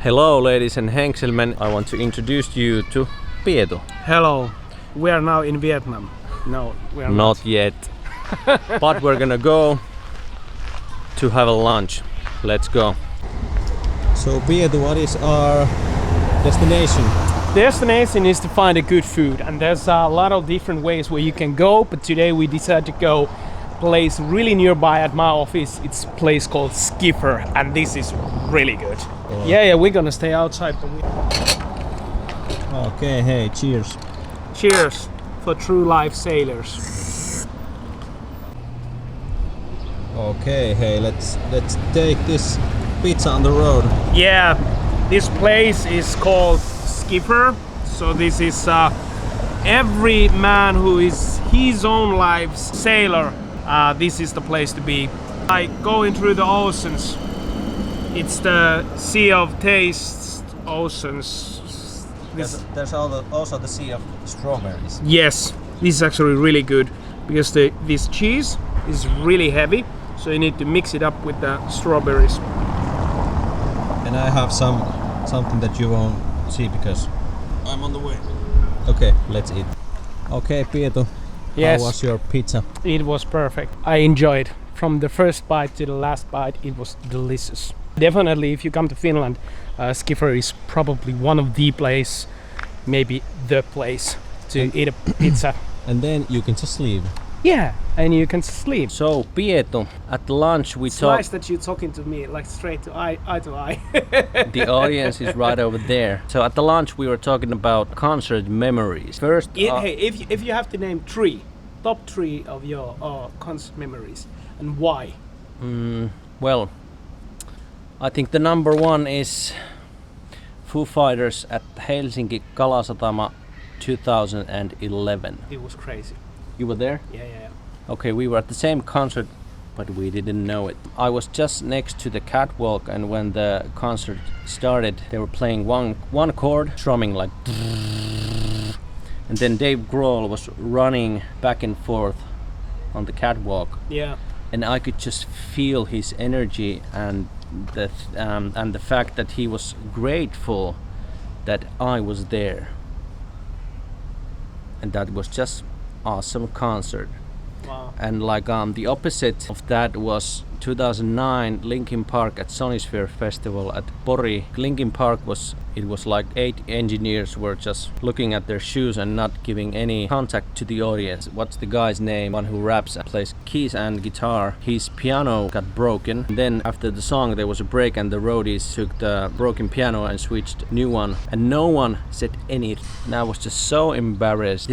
Hello ladies and gentlemen, I want to introduce you to Pietu. Hello, we are now in Vietnam. No, we are Not yet, but we're gonna go to have a lunch. Let's go. So Pietu, what is our destination? The destination is to find a good food, and there's a lot of different ways where you can go, but today we decided to go place really nearby at my office. It's a place called Skipper, and this is really good. Oh. Yeah, we're gonna stay outside. Okay, hey, cheers. Cheers for true life sailors. Okay, hey, let's take this pizza on the road. Yeah, this place is called Skipper. So this is every man who is his own life's sailor. This is the place to be. Like going through the oceans. It's the Sea of Tastes oceans. There's also the sea of strawberries. Yes, this is actually really good because this cheese is really heavy, so you need to mix it up with the strawberries. And I have something that you won't see because I'm on the way. Okay, let's eat. Okay, Pietu. Yes. How was your pizza? It was perfect. I enjoyed. From the first bite to the last bite, it was delicious. Definitely, if you come to Finland, Skipper is probably one of the place, maybe the place to eat a pizza. And then you can just leave. Yeah, and you can sleep. So, Pietu, at lunch we It's talked. nice that you're talking to me like straight to eye to eye. The audience is right over there. So at the lunch we were talking about concert memories. First, Hey, if you have to name top three of your concert memories, and why? Well, I think the number one is Foo Fighters at Helsinki Kalasatama 2011. It was crazy. You were there? Yeah. Okay, we were at the same concert, but we didn't know it. I was just next to the catwalk, and when the concert started, they were playing one chord, strumming like, and then Dave Grohl was running back and forth on the catwalk. Yeah. And I could just feel his energy and the fact that he was grateful that I was there. And that was just awesome concert. Wow. And like the opposite of that was 2009 Linkin Park at Sonisphere Festival at Pori. Linkin Park was like 8 engineers were just looking at their shoes and not giving any contact to the audience. What's the guy's name? One who raps and plays keys and guitar. His piano got broken. And then after the song there was a break and the roadies took the broken piano and switched new one. And no one said anything. And I was just so embarrassed,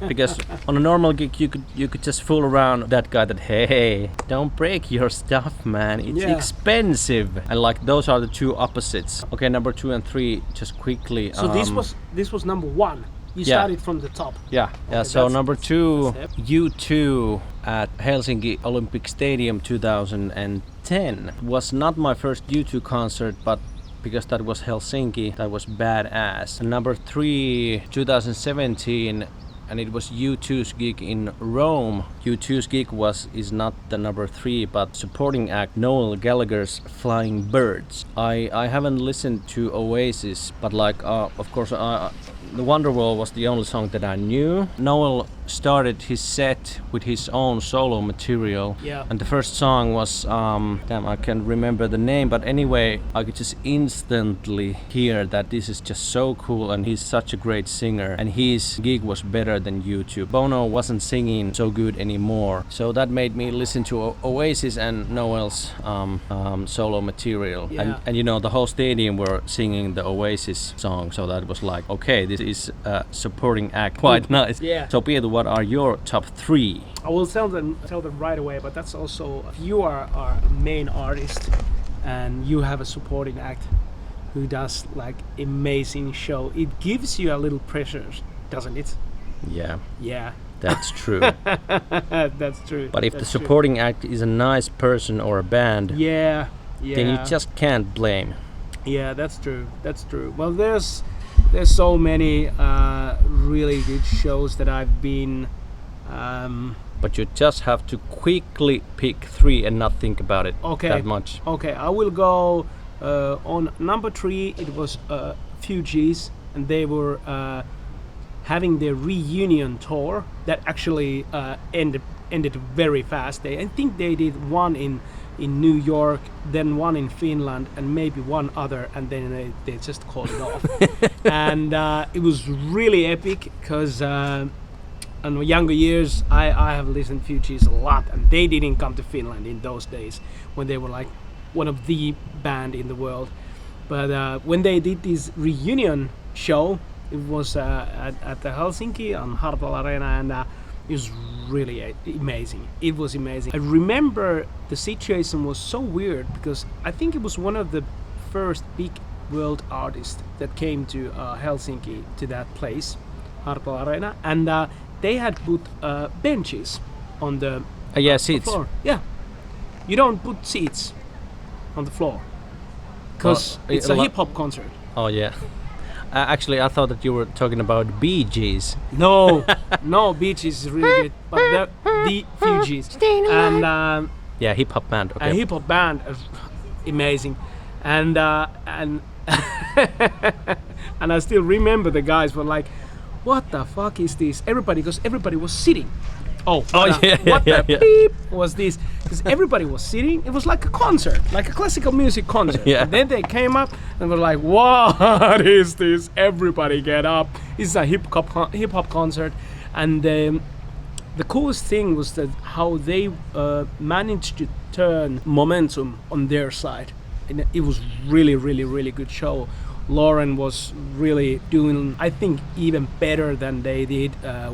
because on a normal gig you could just fool around that guy that, hey, don't break your stuff, man. It's expensive. And like those are the two opposites. Okay, number 2 and 3 just quickly. So this was number 1. You started from the top. Yeah. Okay, so number 2, U2 at Helsinki Olympic Stadium 2010. It was not my first U2 concert, but because that was Helsinki, that was badass. And number 3, 2017. And it was U2's gig in Rome. U2's gig is not the number 3, but supporting act Noel Gallagher's Flying Birds. I haven't listened to Oasis, but of course, The Wonderwall was the only song that I knew. Noel started his set with his own solo material. Yeah. And the first song was, I can't remember the name, but anyway, I could just instantly hear that this is just so cool and he's such a great singer. And his gig was better than U2. Bono wasn't singing so good anymore. So that made me listen to Oasis and Noel's solo material. Yeah. And the whole stadium were singing the Oasis song. So that was like, okay, this is a supporting act. Quite nice. Yeah. So Pietu, what are your top 3? I will tell them right away, but that's also, if you are our main artist and you have a supporting act who does like amazing show, it gives you a little pressure, doesn't it? Yeah. That's true. That's true. But if the supporting act is a nice person or a band, then you just can't blame. Yeah, that's true. Well, there's so many really good shows that I've been. But you just have to quickly pick 3 and not think about it that much. Okay, I will go On number 3 it was Fugees, and they were having their reunion tour that actually ended very fast. I think they did one in New York, then one in Finland, and maybe one other, and then they just called it off. And it was really epic because in my younger years I have listened to Fugees a lot, and they didn't come to Finland in those days when they were like one of the band in the world. But when they did this reunion show, it was at the Helsinki on Hartwall Arena, and it was really amazing. It was amazing. I remember the situation was so weird because I think it was one of the first big world artists that came to Helsinki, to that place, Hartwall Arena, and they had put benches on the seats. floor. Yeah, you don't put seats on the floor because it's a hip hop concert. Oh yeah. Actually, I thought that you were talking about Bee Gees. No, Bee Gees is really good, but the Fugees and hip hop band. Okay. a hip hop band, amazing, and and I still remember the guys were like, "What the fuck is this?" Because everybody was sitting. What the beep was this? Because everybody was sitting. It was like a concert, like a classical music concert. Yeah. And then they came up and were like, "What is this? Everybody get up! It's a hip hop concert." And the coolest thing was that how they managed to turn momentum on their side. And it was really, really, really good show. Lauren was really doing, I think, even better than they did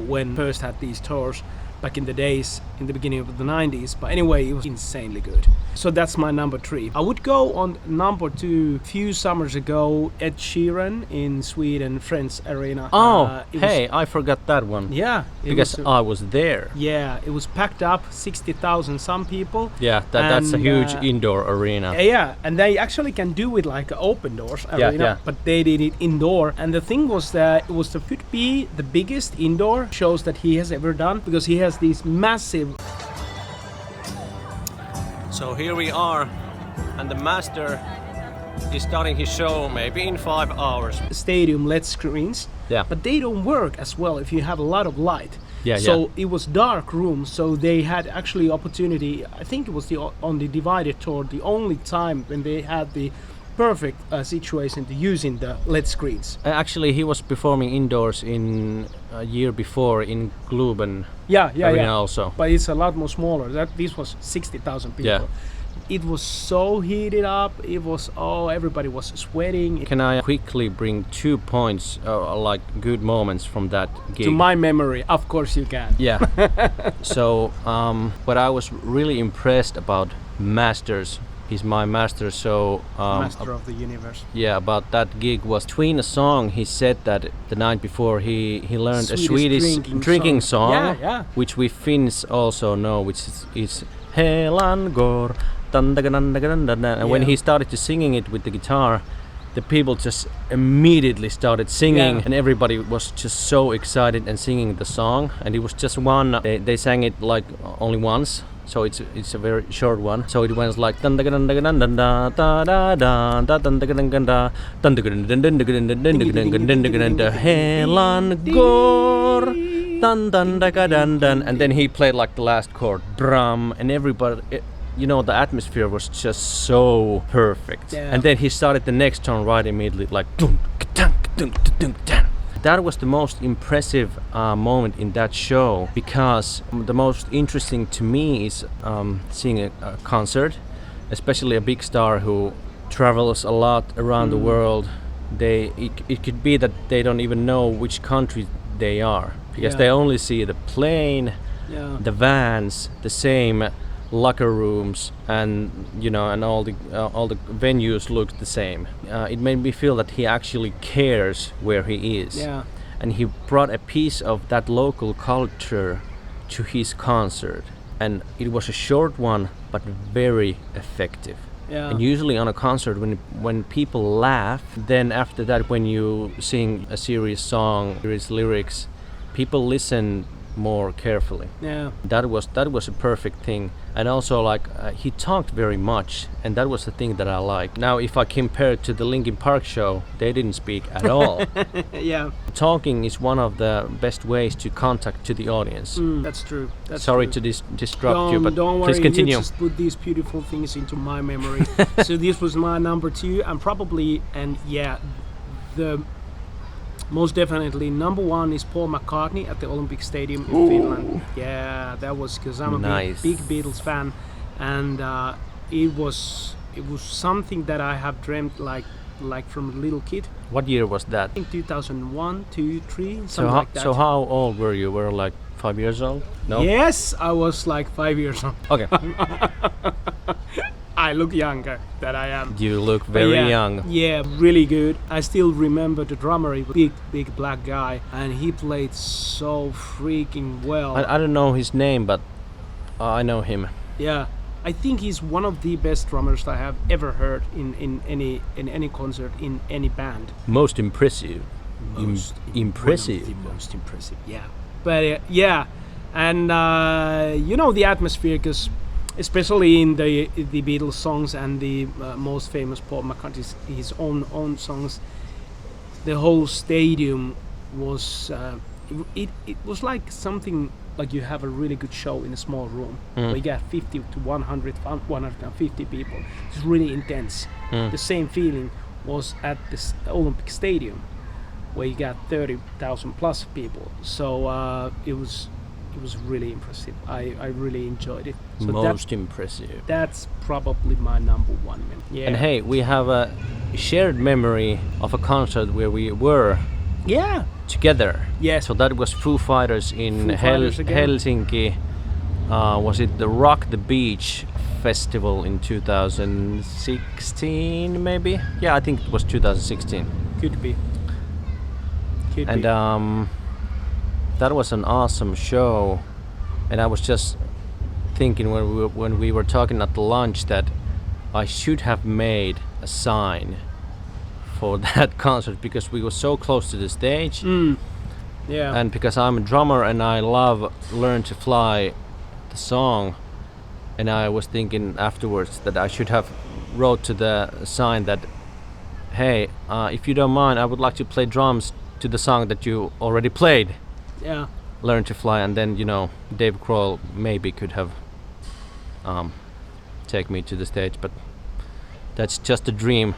when first had these tours back in the days, in the beginning of the 90s. But anyway, it was insanely good. So that's my number 3. I would go on number 2. Few summers ago, Ed Sheeran in Sweden, Friends Arena. I forgot that one. Yeah. Because I was there. Yeah, it was packed up, 60,000 some people. Yeah, that's a huge indoor arena. Yeah, and they actually can do it like open doors arena, but they did it indoor. And the thing was that it could be the biggest indoor shows that he has ever done, because he has these massive. So here we are, and the master is starting his show maybe in 5 hours. Stadium LED screens, but they don't work as well if you have a lot of light. So it was dark room, so they had actually opportunity. I think it was on the divided tour, the only time when they had the perfect situation to using the LED screens. Actually, he was performing indoors in a year before in Globen Arena also. But it's a lot more smaller. This was 60,000 people. Yeah. It was so heated up. It was everybody was sweating. Can I quickly bring 2 points, like good moments from that gig? To my memory, of course you can. Yeah. So, what I was really impressed about Masters. He's my master, so Master of the universe. Yeah, about that gig was between a song. He said that the night before he learned a Swedish drinking song, which we Finns also know, which is Helan Gor, and when he started to singing it with the guitar, the people just immediately started singing, and everybody was just so excited and singing the song. And it was just one. They sang it like only once. So it's a very short one. So it went like and then he played like the last chord, drum, and everybody, the atmosphere was just so perfect. And then he started the next tone right immediately, like that was the most impressive moment in that show, because the most interesting to me is seeing a concert, especially a big star who travels a lot around the world. It could be that they don't even know which country they are, because they only see the plane, the vans, the same locker rooms, and and all the venues look the same. It made me feel that he actually cares where he is, and he brought a piece of that local culture to his concert, and it was a short one but very effective. And usually on a concert, when people laugh, then after that, when you sing a serious song, serious lyrics, people listen more carefully. Yeah. That was a perfect thing, and also like he talked very much, and that was the thing that I liked. Now, if I compare it to the Linkin Park show, they didn't speak at all. Yeah. Talking is one of the best ways to contact to the audience. That's true. That's Sorry true. to disrupt you, but don't please worry, continue. You just put these beautiful things into my memory. So this was my number 2, and probably, and yeah, the most definitely number 1 is Paul McCartney at the Olympic Stadium in Finland. Yeah, that was because I'm a big Beatles fan, and it was something that I have dreamt like from a little kid. What year was that? I think 2001, 2, 3, something like that. So how old were you? Were like 5 years old? No. Yes, I was like 5 years old. Okay. I look younger than I am. You look very young. Yeah, really good. I still remember the drummer, he was a big black guy, and he played so freaking well. I don't know his name, but I know him. Yeah, I think he's one of the best drummers I have ever heard in any concert, in any band. Most impressive. Impressive. One of the most impressive, yeah. But yeah, and you know the atmosphere, because especially in the Beatles songs and the most famous Paul McCartney's his own songs, the whole stadium was it was like something like you have a really good show in a small room where you got 50 to 150 people. It's really intense. The same feeling was at the Olympic Stadium where you got 30,000 plus people. So it was really impressive. I really enjoyed it. So most impressive. That's probably my number 1. Yeah. And hey, we have a shared memory of a concert where we were together. Yes. So that was Foo Fighters in again. Helsinki. Was it the Rock the Beach festival in 2016 maybe? Yeah, I think it was 2016. Could be. And that was an awesome show, and I was just thinking when we were talking at the lunch that I should have made a sign for that concert, because we were so close to the stage. Yeah. And because I'm a drummer and I love Learn to Fly, the song, and I was thinking afterwards that I should have wrote to the sign that, hey, if you don't mind, I would like to play drums to the song that you already played. Yeah. Learn to Fly, and then Dave Grohl maybe could have take me to the stage, but that's just a dream.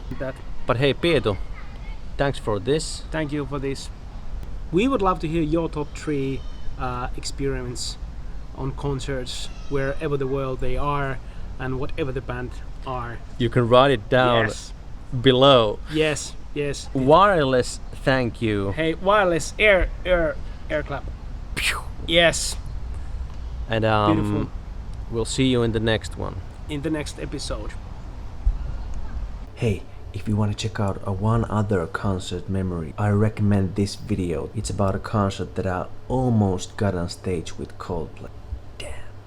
But hey, Pietu, thanks for this. Thank you for this. We would love to hear your top 3 experiments on concerts wherever the world they are and whatever the band are. You can write it down below. Yes. Wireless, thank you. Hey, wireless air clap. Pew. Yes. And Beautiful. We'll see you in the next one. In the next episode. Hey, if you want to check out one other concert memory, I recommend this video. It's about a concert that I almost got on stage with Coldplay.